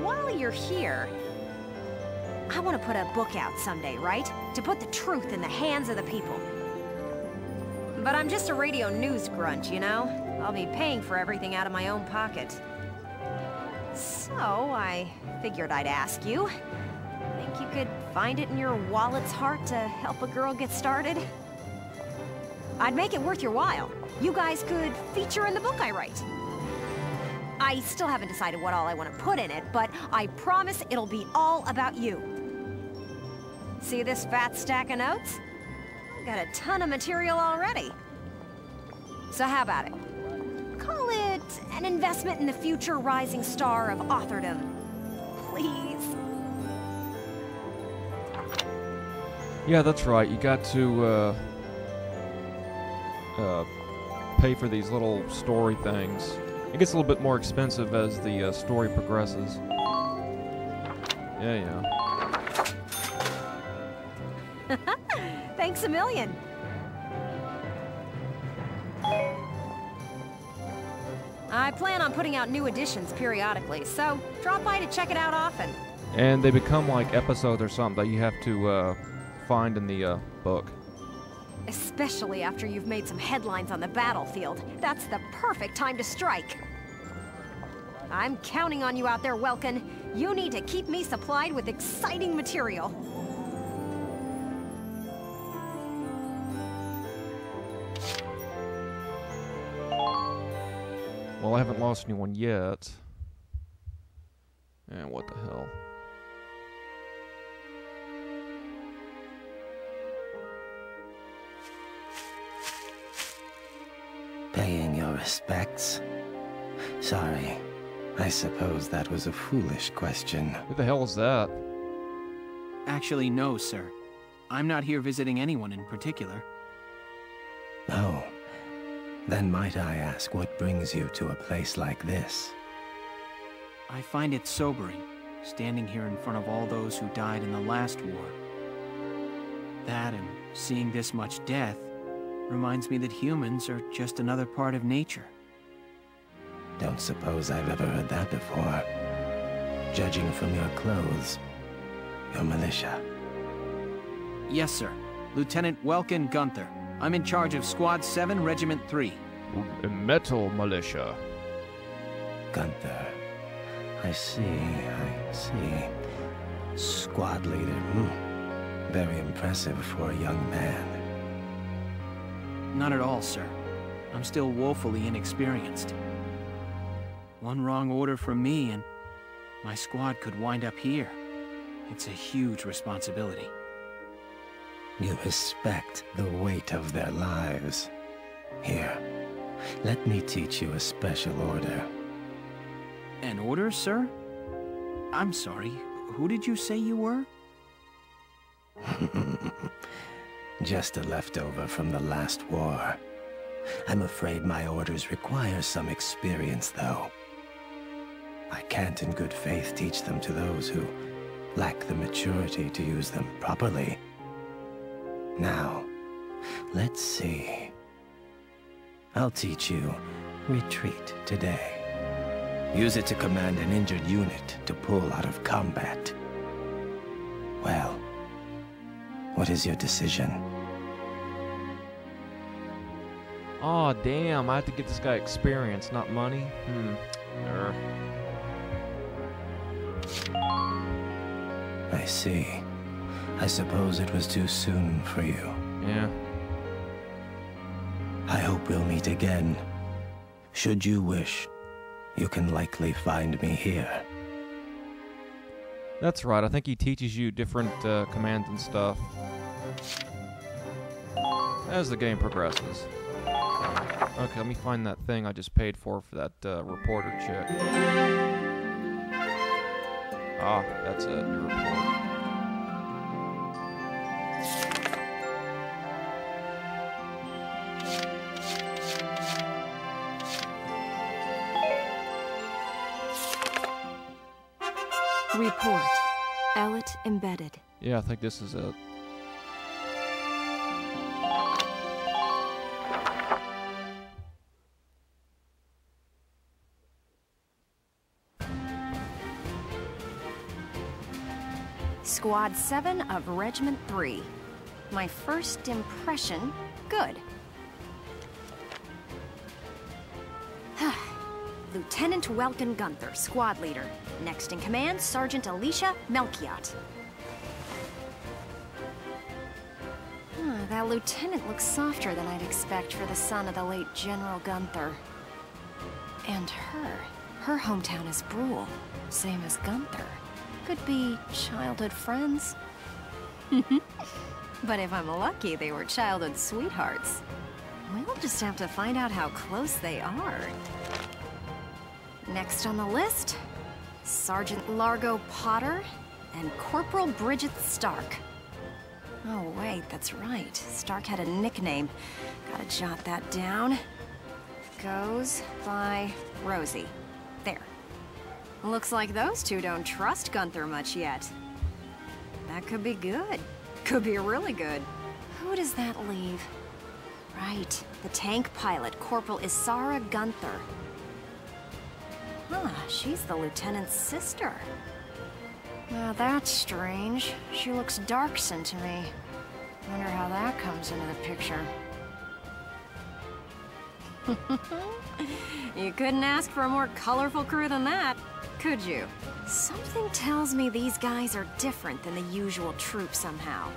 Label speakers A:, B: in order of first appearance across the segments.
A: while you're here, I want to put a book out someday, right? To put the truth in the hands of the people. But I'm just a radio news grunt, you know? I'll be paying for everything out of my own pocket. So, I figured I'd ask you. Think you could find it in your wallet's heart to help a girl get started? I'd make it worth your while. You guys could feature in the book I write. I still haven't decided what all I want to put in it, but I promise it'll be all about you. See this fat stack of notes? I've got a ton of material already. So how about it? Call it an investment in the future rising star of authordom. Please.
B: Yeah, that's right. You got to pay for these little story things. It gets a little bit more expensive as the story progresses. Yeah.
A: Thanks a million. I plan on putting out new editions periodically, so drop by to check it out often.
B: And they become like episodes or something that you have to find in the book.
A: Especially after you've made some headlines on the battlefield. That's the perfect time to strike. I'm counting on you out there, Welkin. You need to keep me supplied with exciting material.
B: Well, I haven't lost anyone yet. And what the hell?
C: Paying your respects? Sorry, I suppose that was a foolish question.
B: Who the hell is that?
D: Actually, no, sir. I'm not here visiting anyone in particular.
C: Oh, then might I ask what brings you to a place like this?
D: I find it sobering, standing here in front of all those who died in the last war. That and seeing this much death reminds me that humans are just another part of nature.
C: Don't suppose I've ever heard that before. Judging from your clothes, you're militia.
D: Yes, sir. Lieutenant Welkin Gunther. I'm in charge of Squad 7, Regiment 3.
B: Metal militia.
C: Gunther. I see. Squad leader. Very impressive for a young man.
D: Not at all, sir. I'm still woefully inexperienced. One wrong order from me and my squad could wind up here. It's a huge responsibility.
C: You respect the weight of their lives. Here, let me teach you a special order.
D: An order, sir? I'm sorry, who did you say you were?
C: Just a leftover from the last war. I'm afraid my orders require some experience, though. I can't in good faith teach them to those who lack the maturity to use them properly. Now, let's see. I'll teach you retreat today. Use it to command an injured unit to pull out of combat. Well, what is your decision?
B: Aw, damn, I have to get this guy experience, not money.
C: I see. I suppose it was too soon for you.
B: Yeah.
C: I hope we'll meet again. Should you wish, you can likely find me here.
B: That's right, I think he teaches you different commands and stuff as the game progresses. Okay, let me find that thing I just paid for that reporter chick. Ah, that's it, your report.
A: Report. Ellet embedded.
B: Yeah, I think this is it.
A: Squad 7 of Regiment 3. My first impression, good. Lieutenant Welkin Gunther, squad leader. Next in command, Sergeant Alicia Melchiot. That lieutenant looks softer than I'd expect for the son of the late General Gunther. And her hometown is Brule, same as Gunther. Could be childhood friends. But if I'm lucky, they were childhood sweethearts. We'll just have to find out how close they are. Next on the list, Sergeant Largo Potter and Corporal Bridget Stark. Oh wait, that's right. Stark had a nickname. Gotta jot that down. Goes by Rosie. There. Looks like those two don't trust Gunther much yet. That could be good. Could be really good. Who does that leave? Right, the tank pilot, Corporal Isara Gunther. Huh, she's the lieutenant's sister. Now that's strange. She looks dark-skinned to me. Wonder how that comes into the picture. You couldn't ask for a more colorful crew than that, could you? Something tells me these guys are different than the usual troop somehow.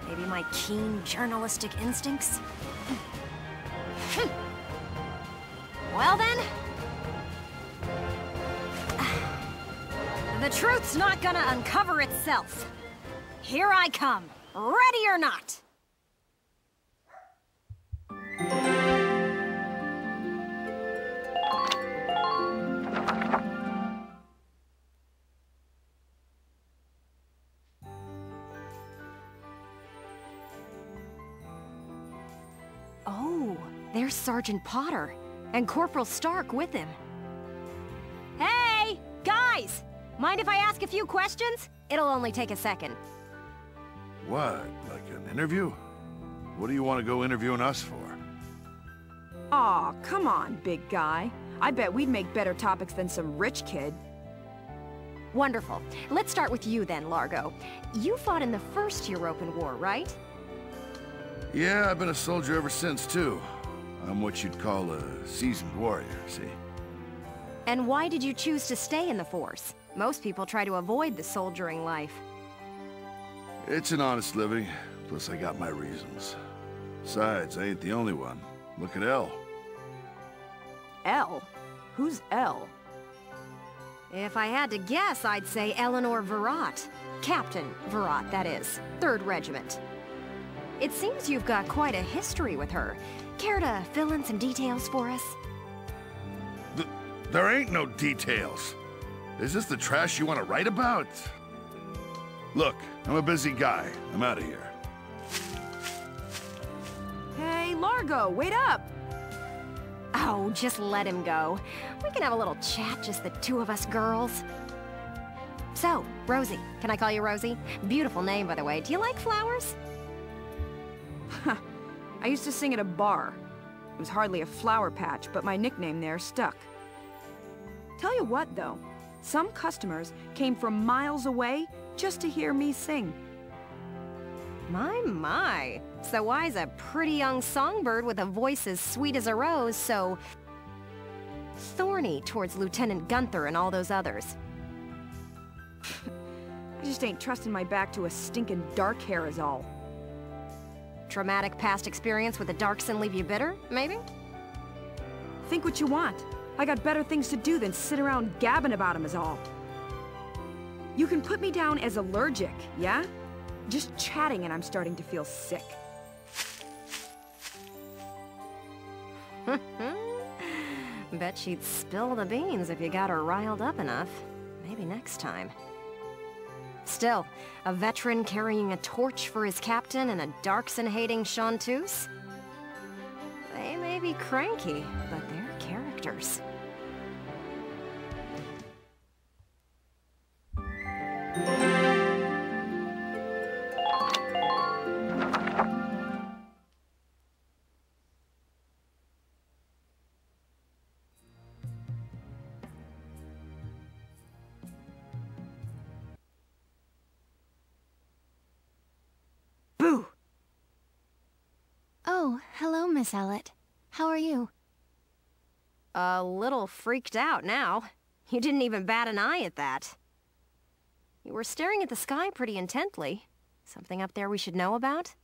A: Maybe my keen journalistic instincts? Well then... The truth's not gonna uncover itself. Here I come, ready or not. Oh, there's Sergeant Potter, and Corporal Stark with him. Hey, guys! Mind if I ask a few questions? It'll only take a second.
E: What? Like an interview? What do you want to go interviewing us for?
F: Aw, come on, big guy. I bet we'd make better topics than some rich kid.
A: Wonderful. Let's start with you then, Largo. You fought in the First European War, right?
E: Yeah, I've been a soldier ever since, too. I'm what you'd call a seasoned warrior, see?
A: And why did you choose to stay in the Force? Most people try to avoid the soldiering life.
E: It's an honest living, plus I got my reasons. Besides, I ain't the only one. Look at Elle.
F: Elle? Who's Elle?
A: If I had to guess, I'd say Eleanor Virat. Captain Virat, that is. 3rd Regiment. It seems you've got quite a history with her. Care to fill in some details for us?
E: There ain't no details. Is this the trash you want to write about? Look, I'm a busy guy. I'm out of here.
F: Hey, Largo, wait up!
A: Oh, just let him go. We can have a little chat, just the two of us girls. So, Rosie. Can I call you Rosie? Beautiful name, by the way. Do you like flowers?
F: I used to sing at a bar. It was hardly a flower patch, but my nickname there stuck. Tell you what, though. Some customers came from miles away just to hear me sing.
A: My. So why's a pretty young songbird with a voice as sweet as a rose so thorny towards Lieutenant Gunther and all those others?
F: I just ain't trusting my back to a stinking dark hair is all.
A: Traumatic past experience with a darkson leave you bitter, maybe?
F: Think what you want. I got better things to do than sit around gabbing about him is all. You can put me down as allergic, yeah? Just chatting and I'm starting to feel sick.
A: Bet she'd spill the beans if you got her riled up enough. Maybe next time. Still, a veteran carrying a torch for his captain and a darkson-hating chanteuse? They may be cranky, but they're characters.
G: Oh, hello, Miss Ellett. How are you?
A: A little freaked out now. You didn't even bat an eye at that. You were staring at the sky pretty intently. Something up there we should know about?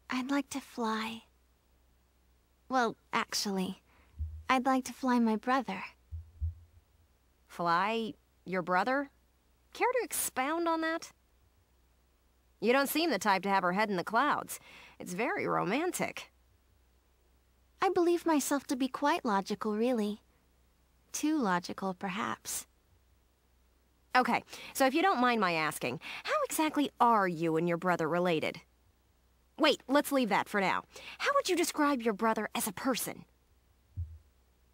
G: I'd like to fly. Well, actually, I'd like to fly my brother.
A: Fly your brother? Care to expound on that? You don't seem the type to have her head in the clouds. It's very romantic.
G: I believe myself to be quite logical, really. Too logical, perhaps.
A: Okay, so if you don't mind my asking, how exactly are you and your brother related? Wait, let's leave that for now. How would you describe your brother as a person?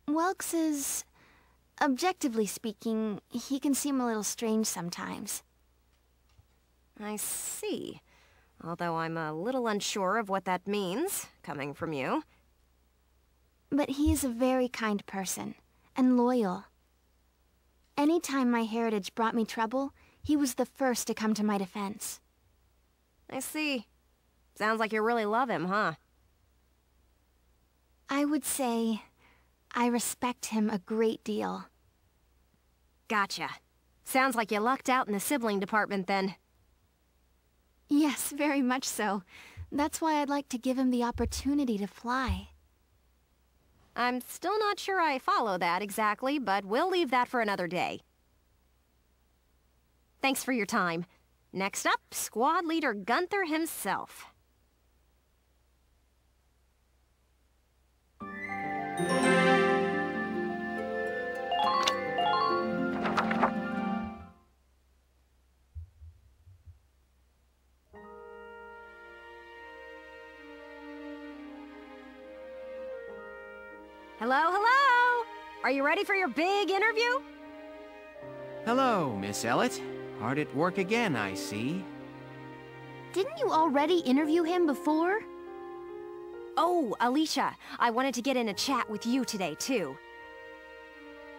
G: Welks is... objectively speaking, he can seem a little strange sometimes.
A: I see. Although I'm a little unsure of what that means, coming from you.
G: But he is a very kind person, and loyal. Anytime my heritage brought me trouble, he was the first to come to my defense.
A: I see. Sounds like you really love him, huh?
G: I would say I respect him a great deal.
A: Gotcha. Sounds like you lucked out in the sibling department then.
G: Yes, very much so. That's why I'd like to give him the opportunity to fly.
A: I'm still not sure I follow that exactly, but we'll leave that for another day. Thanks for your time. Next up, Squad Leader Gunther himself. Hello, hello! Are you ready for your big interview?
D: Hello, Miss Ellett. Hard at work again, I see.
G: Didn't you already interview him before?
A: Oh, Alicia, I wanted to get in a chat with you today, too.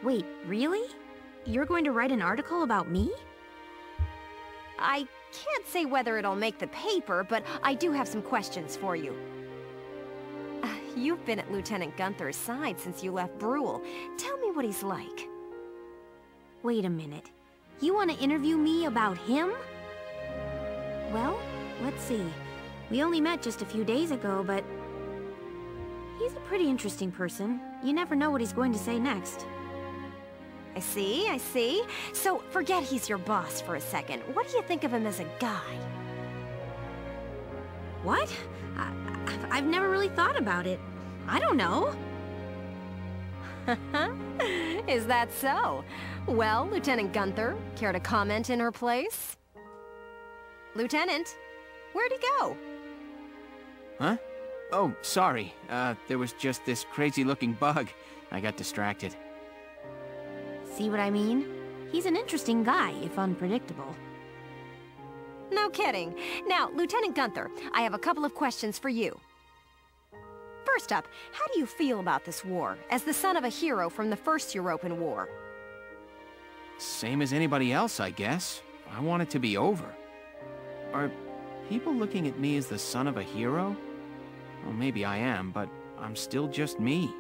F: Wait, really? You're going to write an article about me?
A: I can't say whether it'll make the paper, but I do have some questions for you. You've been at Lieutenant Gunther's side since you left Brule. Tell me what he's like.
F: Wait a minute. You want to interview me about him? Well, let's see. We only met just a few days ago, but... he's a pretty interesting person. You never know what he's going to say next.
A: I see, I see. So, forget he's your boss for a second. What do you think of him as a guy?
F: What? I've never really thought about it. I don't know.
A: Is that so? Well, Lieutenant Gunther, care to comment in her place? Lieutenant, where'd he go?
D: Huh? Oh, sorry. There was just this crazy-looking bug. I got distracted.
F: See what I mean? He's an interesting guy, if unpredictable.
A: No kidding. Now, Lieutenant Gunther, I have a couple of questions for you. First up, how do you feel about this war, as the son of a hero from the First European War?
D: Same as anybody else, I guess. I want it to be over. Are people looking at me as the son of a hero? Well, maybe I am, but I'm still just me.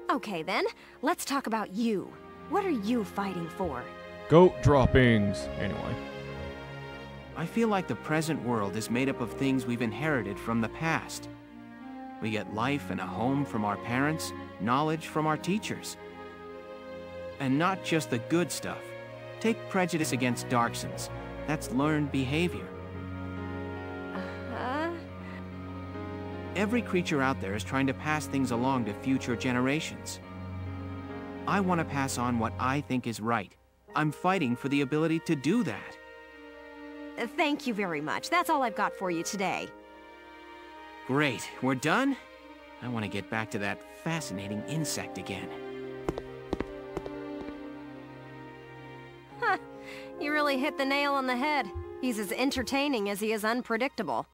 A: Okay then, let's talk about you. What are you fighting for?
B: Goat droppings. Anyway.
D: I feel like the present world is made up of things we've inherited from the past. We get life and a home from our parents, knowledge from our teachers. And not just the good stuff. Take prejudice against Darksons. That's learned behavior. Every creature out there is trying to pass things along to future generations. I want to pass on what I think is right. I'm fighting for the ability to do that.
A: Thank you very much. That's all I've got for you today.
D: Great. We're done? I want to get back to that fascinating insect again.
A: You really hit the nail on the head. He's as entertaining as he is unpredictable.